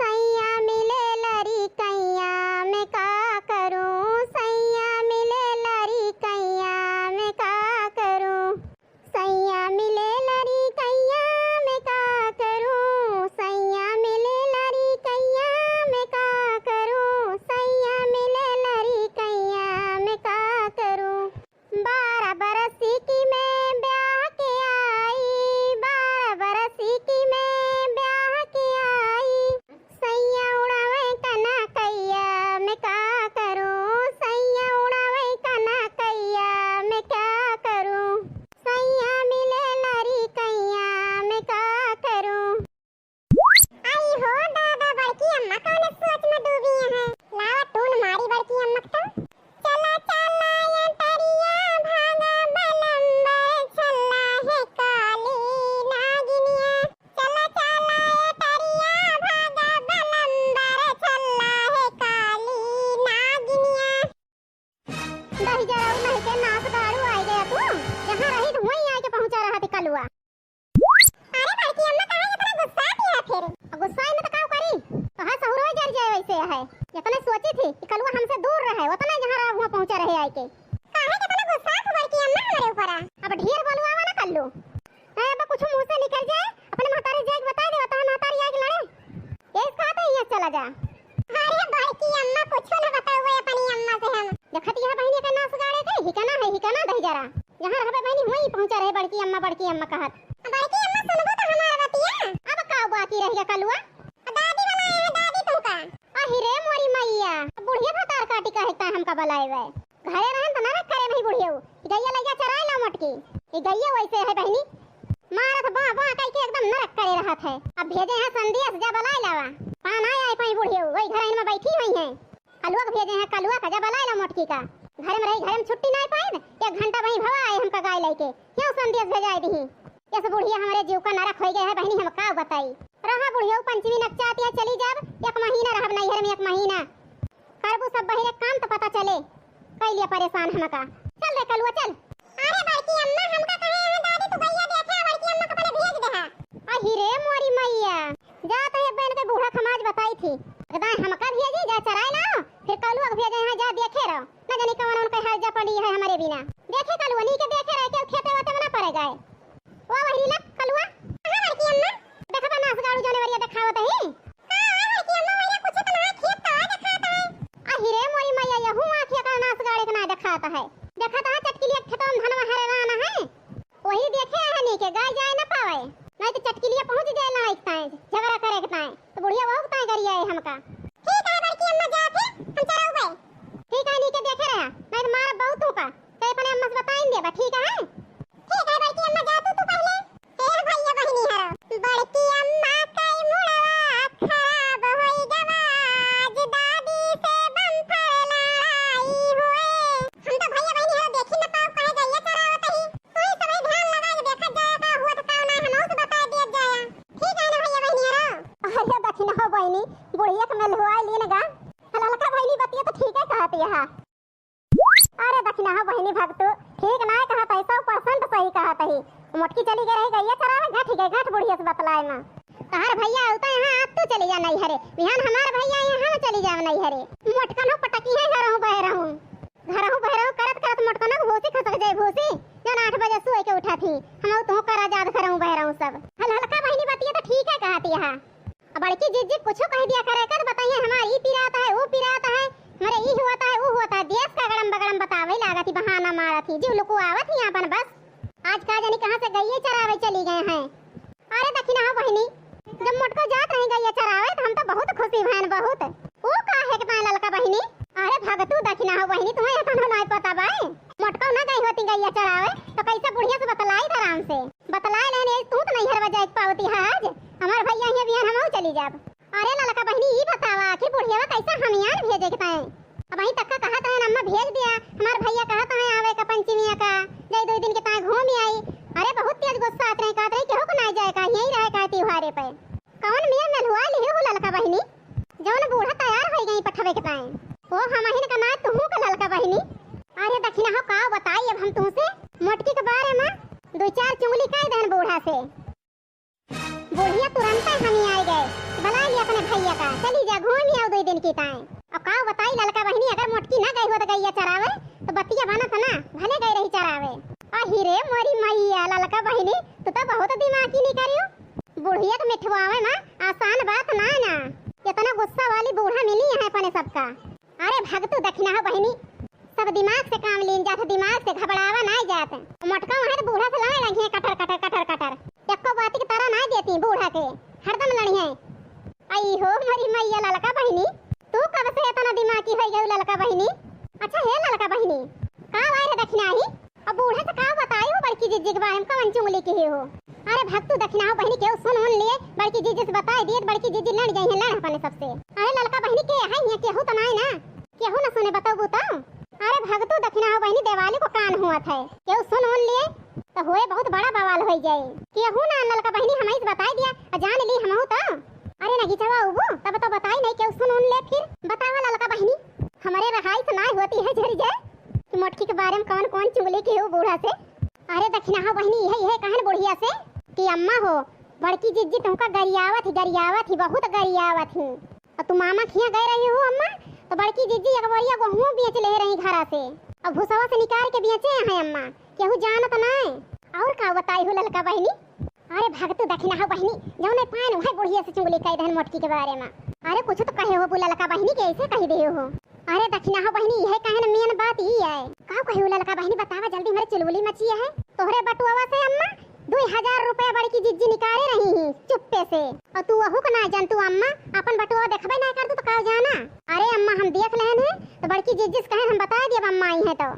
सैया मिले लरी कैया मैं का करूं, सैया मिले लरी कैया मैं का करूं, सैया मिले लरी कैया मैं का करूं, सैया मिले लरी कैया मैं का करूं, सैया मिले लरी कैया मैं का करूं। 12 बरस की मैं ब्याह के आई, 12 बरस की मैं ब्याह के आई, सैया उड़ावे कना कैया मैं का करूं, सैया उड़ावे कना कैया मैं क्या करूं, सैया मिले लरी कैया मैं का करूं। आई हो दादा बड़की अम्मा कौन सोच में डूबी है, लावा टून मारी बड़की अम्मा तो चला चला या तरिया भागा बलंबर छल्ला है काली नागिनिया, चला चला या तरिया भागा बलंबर छल्ला है काली नागिनिया। दही जरा नहीं के नाच गाड़ू आई गया तू, जहां रही तो वहीं आके पहुंचा रहा थी कलुआ। अरे बड़की अम्मा कहां इतना गुस्सा किया फिर, गुस्सा में तो का करी, कहां सहुरो जर जाए वैसे है, इतने सोची थी कि कलुआ हमसे दूर रहे, उतना जहां रहा वहां पहुंचा रहे आई के। काहे कितना गुस्सा है बड़की अम्मा हमारे ऊपर, अब ढेर बोलवावा ना कल्लू, अब कुछ मुंह से निकल जाए अपने महतारी जाके बता दे, बता महतारी आके लड़े ये खाते ही चला जा। अरे बड़की अम्मा कुछ ना बताओ अपनी अम्मा से, हम देखत यहां बहनी का नाच गाड़े के हिकाना दही जरा जहां रहबे बहनी वहीं पहुंचा रहे बड़की अम्मा कहत। बड़की अम्मा सुनबो तो हमार बतिया, अब का बाकी रह गया कलुआ, दादी बनाए है दादी तुमका। अहिरे मोरी मैया बुढ़िया भतार काटी कहता हमका बलाएवे, घरे रहन त ना करे नहीं बुढ़ियो, गैया लैया चराए ला मटकी, ई गैया वैसे है बहनी मारत बा बा कह के एकदम नरक करे रहत है। अब भेजे हैं संदेश जा बलाए लावा, पान आए पई बुढ़ियो वही घर में बैठी हुई है, कलुआ के भेजे हैं कलुआ का जा बलाए ला मटकी का, घर में रही घर में छुट्टी नहीं पाए, 1 घंटा वहीं भवा आए हमका गाय लेके, क्यों संदेश भेजाए दी, ऐसे बुढ़िया हमारे जीव का नरक हो गया है बहनी, हम का बताई। रहा बुढ़िया पंचमी नकचाती है चली जब 1 महीना रहब नैहर में, 1 महीना करबू सब बहिरे काम तो पता चले, कई लिया परेशान हमका। चल रे कलुआ चल। अरे बड़की अम्मा हमका कहे है दादी तू गैया देखे, बड़की अम्मा को पहले भेज दे। अहिरे मोरी मैया जा तो ये बहन के बूढ़ा खमाज बताई थी, दाई हमका भेजी जा चराए लाओ, फिर कलुआ को भेजे हैं जा देखे रहो, न जाने कौन उनका हर जा पड़ी है हमारे बिना, देखे कलुआ नहीं के देखे रहे के खेते वाते में ना पड़े जाए। ओ वही लक कलुआ कहां बड़की अम्मा देखा नाच गाड़ू जानवरिया दिखावत है, हां बड़की अम्मा वही कुछ तो ना खेत तो दिखाता है। अहिरे मोरी मैया यहू आंखिया का नाच गाड़े का ना दिखाता है, देखता है चटकिलिया खेतों में धनवा हरवाना है, वही देखे है नहीं के गाय जाए ना पावे, नहीं तो चटकिलिया पहुंच जाए ना एकता है झगड़ा करे के ताए, तो बुढ़िया बहुत ताए करिया है हमका। ठीक है बड़की अम्मा जा फिर हम चराऊ गए, ठीक है नहीं के देखे रहा नहीं तो मार बहुत होगा, तो अपने अम्मा से बताइन देबा, ठीक है ठीक है बड़की अम्मा जा तू पहले, ए भैया बहनी हरो बड़की अम्मा कई मुड़वा खराब होई गवाज, दादी से बम्फर लड़ाई हुए, हम तो भैया बहनी हरो देखी न पाओ कहे गैया चरावत ही, कोई समय ध्यान लगा के देखत जाया का हुआ तो का ना हमहु से बता दिया जाया, ठीक है ना भैया बहनी हरो। अरे दक्षिण हो बहनी बुढ़िया के मेल हुआ लिए ना गा हलका बहनी बतिया तो ठीक है कहती है। अरे दक्षिणा हो बहनी भक्तु ठीक ना कहत है, 100% सही कहत है, मोटकी चली गई रही गैया चरावे घट गई घट बुढ़िया से बतलाए ना, तहार भैया होता यहां आज तू चली जा नहीं हरे, बिहान हमार भैया यहां चली जा नहीं हरे, मोटकन हो पटकी है घर बह रहूं करत मोटकन हो भूसी खसक जाए भूसी, जन 8 बजे सोए के उठा थी हम तो कर आजाद करऊं बह रहूं सब, हलका बहनी बतिया तो ठीक है कहती है। अब बड़की जिज्जी कुछ कह दिया करे कर बताइए हमारी पिराता है वो पिराता है, हमारे ई हुआता है वो हुआता है, देश का गड़म बगड़म बतावे लागा थी, बहाना मारा थी, जीव लुको आवत ही अपन बस, आज का जानी कहां से गईए चरावे चली गए हैं। अरे दक्षिणा हो बहनी जब मोटको जात रही गईए चरावे तो हम तो बहुत खुशी भैन बहुत, वो काहे के ताए ललका बहनी। अरे भगतू दक्षिणा हो बहनी तुम्हें अपन नहीं पता बाए, मोटको ना गई होती गईए चरावे तो कैसे बुढ़िया से बतलाई आराम से बतलाए लेने तू तो नहीं हर बजाए पावती है, आज हमार भैया ही बिहान हमहु चली जाब। अरे ललका बहनी ई बतावा आखिर बुढ़िया कैसा हम यार भेजे के ताए, अब वहीं तक का कहत है अम्मा भेज दिया, हमार भैया कहत है आवे का पंचमिया का जय 2 दिन के ताए घूम आई। अरे बहुत तेज गुस्सा आत रहे कहत रहे केहू को ना जाए का यही रहे का त्योहारे पे, कौन मेल में हुआ लियो हो ललका बहनी जौन बूढ़ा तैयार हो गई पठवे के ताए, ओ हमहिन का ना तू का ललका बहनी। अरे दक्षिणा हो का बताई अब हम तुमसे मोटकी के बारे में 2-4 चुंगली कह देन बूढ़ा से, बुढ़िया तुरंत हम आई गए बुला लिया अपने भैया का चली जा घूम आओ 2 दिन की ताए। अब का बताई ललका बहिनी अगर मोटकी ना गई हो तो गैया चरावे तो बतिया बना था ना भले गई रही चरावे। अहि रे मोरी मैया ललका बहिनी तू तो बहुत दिमाग की निकरियो। बुढ़िया के मिठवावे ना आसान बात ना ना। कितना गुस्सा वाली बूढ़ा मिली है अपने सबका। अरे भगतू दक्षिणा हो बहिनी सब दिमाग से काम लीन जाते दिमाग से घबरावा ना जाते। मोटका वहां तो बूढ़ा से लड़े लगी है कटर कटर कटर कटर एको बात की तरह ना देती बूढ़ा के हरदम लड़ी है। आई हो मोरी मैया ललका बहिनी तू कब से इतना दिमागी हो गई ललका बहिनी। अच्छा है ललका बहिनी का आए रे दक्षिणा ही अब बूढ़ा से का बताई हो बड़की जीजी के बारे में कौन चुंगली की हो। अरे भक्तू दक्षिणा हो बहिनी के सुन लिए बड़की जीजी से बताई दिए बड़की जीजी लड़ गई है लड़ अपने सबसे। अरे ललका बहिनी के है ये केहू तो नहीं ना केहू ना सुने बताओ तो। अरे भगतू दक्षिणा हो बहिनी दिवाली को कान हुआ था केहू सुन लिए तो होए बहुत बड़ा बवाल हो जाए। केहू ना ललका बहिनी हमें बताई दिया जान ली हम तो। अरे नहीं चवा उबू तब तो बताई नहीं केहू सुन ले फिर बतावा ललका बहिनी हमारे रहाई तो ना होती है झरी जाए कि मोटकी के बारे में कौन कौन चुगली की हो बूढ़ा से। अरे दक्षिणा हो बहिनी यही है कहन बुढ़िया से कि अम्मा हो बड़की जीजी तुमका गरियावत ही बहुत गरियावत ही और तुम मामा खिया गए रही हो अम्मा तो बड़की जीजी अकबरिया गेहूं बेच ले रही घरा से अब भूसवा से निकाल के बेचे हैं अम्मा केहू जानत नहीं। और का बताई हो ललका बहिनी। अरे भगतू दक्षिणा हो बहिनी जौने पान है बुढ़िया से चुगली कह दहन मोटकी के बारे में। अरे कुछ तो कहे हो ललका बहिनी के ऐसे कह दे हो। अरे दक्षिणा हो बहिनी यह कहन मेन बात ही है का कहे हो ललका बहिनी बतावा जल्दी मेरे चुलबुली मची है तोहरे बटुआ से अम्मा 2000 रुपया बड़की जीजी निकाले रही ही चुप्पे से और तू वहू का ना जान तू अम्मा अपन बटुआ देखबे ना कर तो का जाना। अरे अम्मा हम देख लेन है तो बड़की जीजी से कहे हम बता दिए अम्मा आई है तो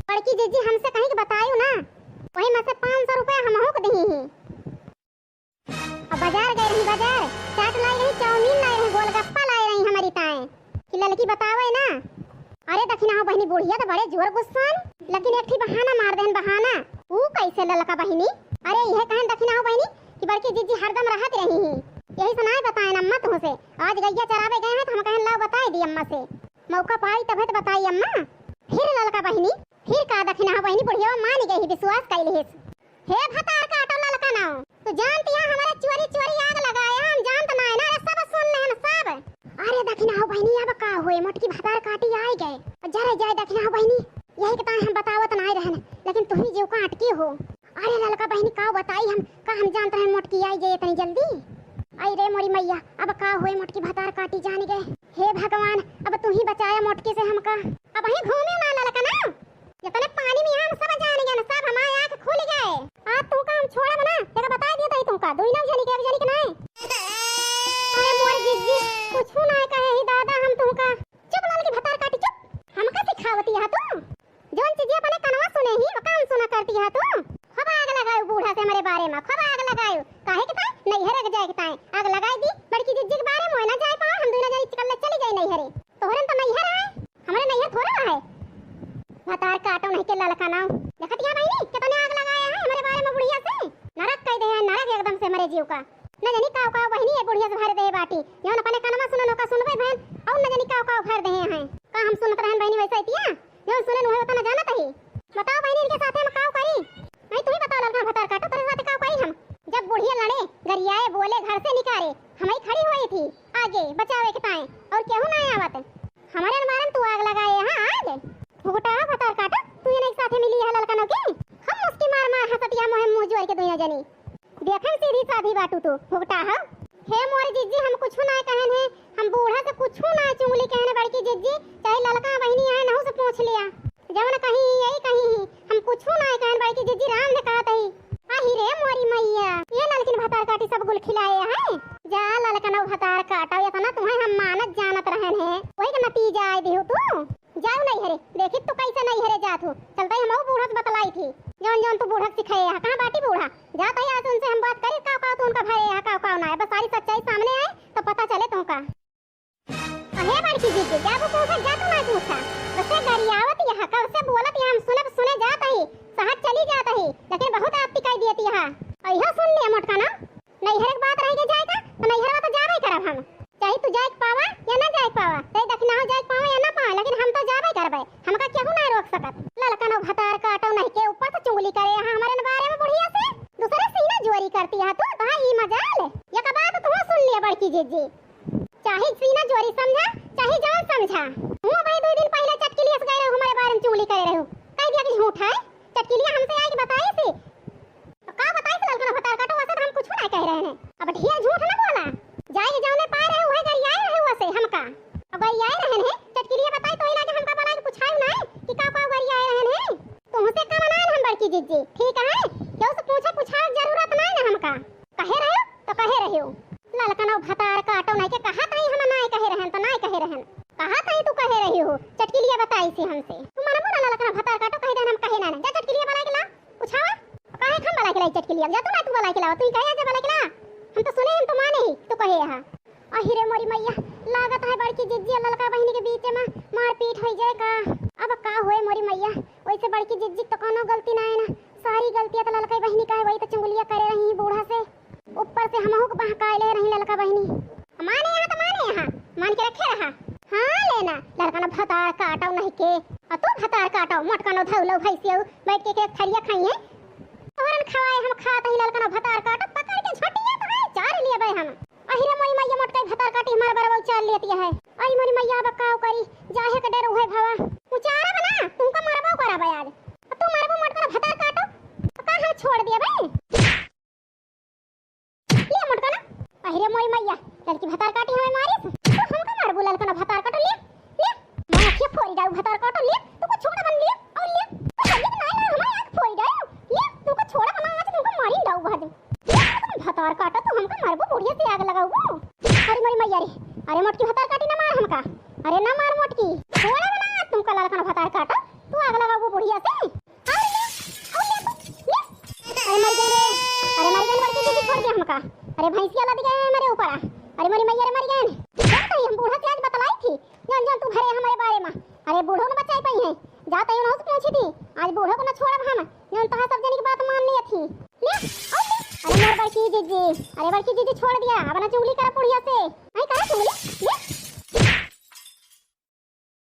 बड़की जीजी हमसे कहीं के बतायू ना वही में से 500 रुपया हम हो दी ही। अब बाजार गए रही बाजार चाट लाई रही चाउमीन लाई रही गोलगप्पा लाई रही हमारी ताए कि लड़की बतावे ना। अरे दक्षिणा हो बहिनी बुढ़िया तो बड़े जोर गुस्सान लेकिन एक बहाना मार देन बहाना ऊ कैसे ललका बहिनी। अरे यह कहन दक्षिणा हो बहिनी कि बड़की जीजी हरदम रहत रही ही यही सुनाए बताए अम्मा तुमसे आज गैया चरावे गए हैं तो हम कहन ला बताई दी अम्मा से मौका पाई तब तो बताई अम्मा। फिर ललका बहिनी फिर का दक्षिणा हो बहिनी बुढ़िया मान गई विश्वास कैली हे भतार का आटो ललका ना तो जानती है हमारे चोरी चोरी आग लगाया हम जानत ना है ना सब सुन ले सब। अरे दक्षिणा हो बहिनी अब का होए मोटकी भतार काटी आए गए जरे जाए दक्षिणा हो बहिनी यही कहता हम बतावत ना रहन लेकिन तुम ही जीव का अटकी हो। अरे ललका बहिनी का बताई हम जानत रहे मोटकी आई गई इतनी जल्दी। आई रे मोरी मैया अब का होए मोटकी भतार काटी जान गए हे भगवान अब तू ही बचाया मोटकी से हमका अब ही घूमे ना ललका ना इतने पानी में हम सब जान गए सब हमारे आंख खुल गए आज तू का हम छोड़ा बना तेरा बता दिया था तुमका दो ना जानी के नहीं। अरे मोर जीजी कुछ ना कहे ही दादा हम तुमका चुप ललकी भतार काटी चुप हमका सिखावती है तू जोन चीज अपने कनवा सुने ही काम सुना करती है तू खब आग लगायो बूढ़ा से हमारे बारे में खब आग लगायो काहे के ताई नहीं हरे जाए के ताई आग लगाई दी बड़की जीजी के बारे में ना जाए पा हम दूना जानी चल चली जाई नहीं हरे तोहरन तो नहीं हरे हमारे नहीं थोड़ा है भतार काटो नहीं के ललका नाव देखतिया बहिनी कितने आग लगाया है हमारे बारे में बुढ़िया से नरक कह दे नरक एकदम से मरे जीव का न जानी काव काव बहिनी है बुढ़िया से भर दे बाटी जौन अपने कनमा सुनो का सुनबे बहन और न जानी काव काव भर दे हैं का हम सुनत रहन बहिनी वैसा इतिया जौन सुने न होता न जानत ही बताओ बहिनी इनके साथ हम काव करी नहीं तू ही बताओ ललका भतार काटो तेरे साथ काव करी हम जब बुढ़िया लड़े गरियाए बोले घर से निकाले हमें खड़ी हुई थी आगे बचावे के ताए और केहू ना आवत हमारे मारन तू आग लगाए हां आज भुगटा भतार काटा तू ये नहीं साथे मिली है ललका नो के हम उसकी मार मार हसतिया मोह मुंह जोर के दुनिया जानी देखन सीधी साधी बाटू तू भुगटा है हे मोर जीजी हम कुछ ना कहन है हम बूढ़ा से कुछ ना चुंगली कहने बड़की जीजी चाहे ललका बहिनी है नहु से पूछ लिया जवन कहीं यही कहीं हम कुछ ना कहन बड़की जीजी राम ने कहा तही आही रे मोरी मैया ये ललकिन भतार काटी सब गुल खिलाए है जा ललका नो भतार काटा ये तना तुम्हें हम मानत जानत रहन है वही का नतीजा आए दियो तू जाओ नहीं हरे देखी तू कैसे नहीं हरे जात हो चलता हम बूढ़ा से बतलाई थी जौन जौन तू बूढ़ा सिखाए है कहां बाटी बूढ़ा जाता है आज उनसे हम बात करी का तो उनका भाई है का ना है बस सारी सच्चाई सामने आए तो पता चले तुमका। अहे बड़की जीजी जा वो पूछा जा तू ना पूछा बस गरियावत यहां का से बोलत हम सुने जात ही सहज चली जात ही लेकिन बहुत आपती कह दियती हां अइहा सुन ले मोटका ना नहीं हर एक बात रह के जाएगा तो नहीं हरवा तो जावे करब हम चाहे तू जाए पावा या ना जाए पावा चाहे दक्षिणा हो जाए पावा या ना पावा लेकिन हम तो जावे करबे हमका केहू ना रोक सकत ललका नो भतार काटो नहीं के ऊपर से चुगली करे हां हमारे बारे में बुढ़िया से दूसरे सीना जोरी करती है तू तो ई मजाल या का बात तू सुन लिया बड़की जीजी चाहे सीना जोरी समझा चाहे जान समझा। हुआ भाई 2 दिन पहले चटकिलिया से गए रहो हमारे बारे में चुगली करे रहो, कह दिया कि झूठ है। चटकिलिया हमसे आके बताए से का बताए से ललकन भतार काटो वैसे हम कुछ ना कह रहे हैं। अब ढेर झूठ ना बोला, जाए जाने पाए रहे हुए गरियाए रहे वैसे हमका अब गरियाए रहे हैं। चटकिलिया बताई तो इला के हमका बोला कि पूछाई ना कि का गरियाए रहे हैं। तुमसे का मनान हम बड़की जीजी ठीक है, क्यों से पूछे पूछा जरूरत नहीं ना हमका। कहे रहे तो कहे रहे हो ललकन भतार काटो नहीं के कहा तई हम नहीं कहे रहन तो नहीं कहे रहन, कहा तई तू कहे रही हो। चटकिलिया बताई से हमसे तू मन बोला ललकन भतार काटो कहे रहन हम कहे ना जा चटकिलिया बोला के ला पूछावा काहे हम बोला के ला चटकिलिया जा तू ना तू बोला के ला तू कहे जा बोला के ला हम तो सुने हम तो माने ही तू कहे यहां। अहिरे मोरी मैया लागत है बड़की जिज्जी ललका बहिनी के बीच में मारपीट हो जाए का। अब का होए मोरी मैया वैसे बड़की जिज्जी तो कोनो गलती ना है ना, सारी गलतियां तो ललका बहिनी का है, वही तो चुंगलियां करे रही बूढ़ा से ऊपर से हमहु को बहकाए ले रही ललका बहिनी। माने यहां तो माने यहां मान के रखे रहा हां लेना ललका ना भतार काटो नहीं के आ तू भतार काटो मोटका नो धौलो भैसियो बैठ के थरिया खाइए औरन खवाए हम खात ही ललका ना भतार काटो पकड़ के झटिया तो है चार लिए बे हम। अहिरे मोरी मैया मोटका भतार काटी हमार बरबल चाल लेती है। आई मोरी मैया बकाओ करी जाहे के डर होए भावा उचारा बना तुमको मारबो कराबे आज तू मारबो मोटका भतार काटो का हम छोड़ दिए बे ले मोटका ना। अहिरे मोरी मैया लड़की भतार काटी हमें मारी तो हमका मारबो ललका ना भतार काटो ले ले माखिया फोड़ी जाऊ भतार काटो ले तू को छोड़ा बन ले और ले तो जल्दी ना ना हमारी आंख फोड़ी जाओ ले तू को छोड़ा बना आज तुमको मारी जाऊ भाज भतार काटो तो हमका मारबो बुढ़िया से आग लगाऊगो। अरे मोरी मैया रे अरे मोटकी भतार काटी ना मार हमका अरे ना मार मोटकी छोड़ा बना तुमका ललका ना भतार काटो तू आग लगाऊगो बुढ़िया से अरे ले अरे मर गए अरे मर गए बड़की दीदी छोड़ दे हमका अरे भैंसिया लद गए मेरे ऊपर अरे मोरी मैया रे मर गए जाता हम बूढ़ा से आज बतलाई थी जान जान तू भरे हमारे बारे में अरे बूढ़ो ने बचाई पई है जाता ही उनसे पूछी थी आज बूढ़ो को ना छोड़ब हम जान तो सब जन की बात माननी थी ले अरे मोर बड़की जीजी अरे बड़की जीजी छोड़ दिया अब ना चुगली कर